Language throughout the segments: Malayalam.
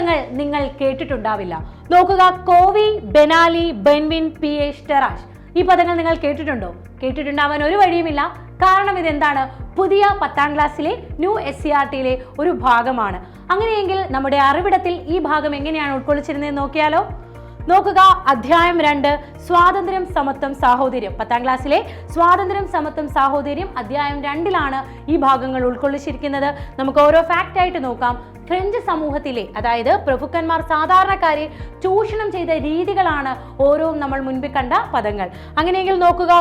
പദങ്ങൾ നിങ്ങൾ കേട്ടിട്ടുണ്ടാവില്ല. നോക്കുക, കോവി, ബെനാലി, ബെൻവിൻ, പിയേഷ്, ടെറാഷ്. ഈ പദങ്ങൾ നിങ്ങൾ കേട്ടിട്ടുണ്ടോ? കേട്ടിട്ടുണ്ടാവാൻ ഒരു വഴിയുമില്ല. കാരണം ഇതെന്താണ്? പുതിയ 10ാം ക്ലാസ്സിലെ ന്യൂ SCERTയിലെ ഒരു ഭാഗമാണ്. അങ്ങനെയെങ്കിൽ നമ്മുടെ അറിവിടത്തിൽ ഈ ഭാഗം എങ്ങനെയാണ് ഉൾക്കൊള്ളിച്ചിരുന്നത് നോക്കിയാലോ. നോക്കുക, അധ്യായം 2 സ്വാതന്ത്ര്യം, സമത്വം, സാഹോദര്യം. 10ാം ക്ലാസ്സിലെ സ്വാതന്ത്ര്യം, സമത്വം, സാഹോദര്യം അധ്യായം 2ലാണ് ഈ ഭാഗങ്ങൾ ഉൾക്കൊള്ളിച്ചിരിക്കുന്നത്. നമുക്ക് ഓരോ ഫാക്റ്റ് ആയിട്ട് നോക്കാം. ഫ്രഞ്ച് സമൂഹത്തിലെ, അതായത് പ്രഭുക്കന്മാർ സാധാരണക്കാരെ ചൂഷണം ചെയ്ത രീതികളാണ് ഓരോ നമ്മൾ മുൻപിൽ കണ്ട പദങ്ങൾ. അങ്ങനെയെങ്കിൽ നോക്കുക,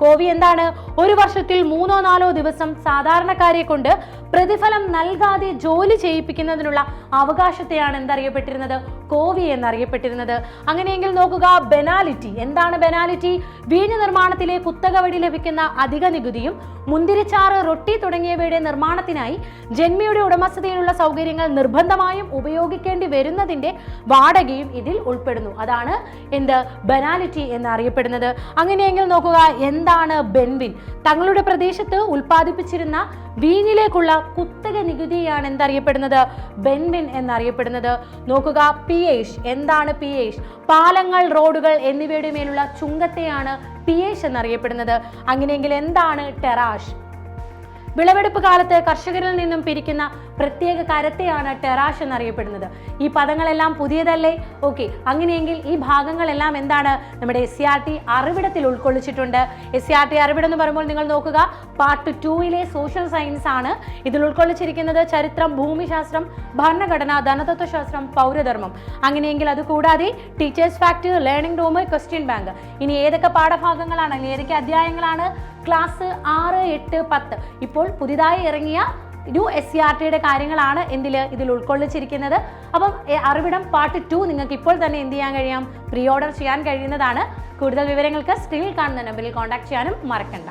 കോവി എന്താണ്? ഒരു വർഷത്തിൽ 3-4 ദിവസം സാധാരണക്കാരെ കൊണ്ട് പ്രതിഫലം നൽകാതെ ജോലി ചെയ്യിപ്പിക്കുന്നതിനുള്ള അവകാശത്തെയാണ് എന്തറിയപ്പെട്ടിരുന്നത്? കോവി എന്നറിയപ്പെട്ടിരുന്നത്. അങ്ങനെയെങ്കിൽ നോക്കുക, ബെനാലിറ്റി. എന്താണ് ബെനാലിറ്റി? വീഞ്ഞ് നിർമ്മാണത്തിലെ കുത്തക വഴി ലഭിക്കുന്ന അധിക നികുതിയും മുന്തിരിച്ചാറ്, റൊട്ടി തുടങ്ങിയവയുടെ നിർമ്മാണത്തിനായി ജന്മിയുടെ ഉടമസ്ഥതയിലുള്ള സൗകര്യങ്ങൾ നിർബന്ധമായും ഉപയോഗിക്കേണ്ടി വരുന്നതിന്റെ വാടകയും ഇതിൽ ഉൾപ്പെടുന്നു. അതാണ് എന്ത്? ബെനാലിറ്റി എന്നറിയപ്പെടുന്നത്. അങ്ങനെയെങ്കിൽ നോക്കുക, എന്താണ് ബെൻവിൻ? തങ്ങളുടെ പ്രദേശത്ത് ഉൽപ്പാദിപ്പിച്ചിരുന്ന വീഞ്ഞിലേക്കുള്ള കുത്തക നികുതിയാണ് എന്തറിയപ്പെടുന്നത്? ബെൻവിൻ എന്നറിയപ്പെടുന്നത്. നോക്കുക, പിയേഷ്. എന്താണ് പിയേഷ്? പാലങ്ങൾ, റോഡുകൾ എന്നിവയുടെ മേലുള്ള ചുങ്കത്തെയാണ് പിയേഷ് എന്നറിയപ്പെടുന്നത്. അങ്ങനെയെങ്കിൽ എന്താണ് ടെറാഷ്? വിളവെടുപ്പ് കാലത്ത് കർഷകരിൽ നിന്നും പിരിക്കുന്ന പ്രത്യേക കരത്തെയാണ് ടെറാഷ് എന്നറിയപ്പെടുന്നത്. ഈ പദങ്ങളെല്ലാം പുതിയതല്ലേ? ഓക്കെ, അങ്ങനെയെങ്കിൽ ഈ ഭാഗങ്ങളെല്ലാം എന്താണ്? നമ്മുടെ SCERT അറിവിടത്തിൽ ഉൾക്കൊള്ളിച്ചിട്ടുണ്ട്. SCERT അറിവിടം എന്ന് പറയുമ്പോൾ നിങ്ങൾ നോക്കുക, പാർട്ട് 2ലെ സോഷ്യൽ സയൻസ് ആണ് ഇതിൽ ഉൾക്കൊള്ളിച്ചിരിക്കുന്നത്. ചരിത്രം, ഭൂമിശാസ്ത്രം, ഭരണഘടന, ധനതത്വശാസ്ത്രം, പൗരധർമ്മം. അങ്ങനെയെങ്കിൽ അത് കൂടാതെ teachers fact, learning room, question bank. ഇനി ഏതൊക്കെ പാഠഭാഗങ്ങളാണ്, അല്ലെങ്കിൽ ഏതൊക്കെ അധ്യായങ്ങളാണ്? ക്ലാസ് 6, 8, 10. ഇപ്പോൾ പുതിയതായി ഇറങ്ങിയ ന്യൂ SCERTയുടെ കാര്യങ്ങളാണ് ഇതിൽ ഉൾക്കൊള്ളിച്ചിരിക്കുന്നത്. അപ്പം അറിവിടം പാർട്ട് 2 നിങ്ങൾക്ക് ഇപ്പോൾ തന്നെ എന്ത് ചെയ്യാൻ കഴിയാം? പ്രീ ഓർഡർ ചെയ്യാൻ കഴിയുന്നതാണ്. കൂടുതൽ വിവരങ്ങൾക്ക് സ്ക്രീനിൽ കാണുന്ന നമ്പറിൽ കോൺടാക്ട് ചെയ്യാനും മറക്കണ്ട.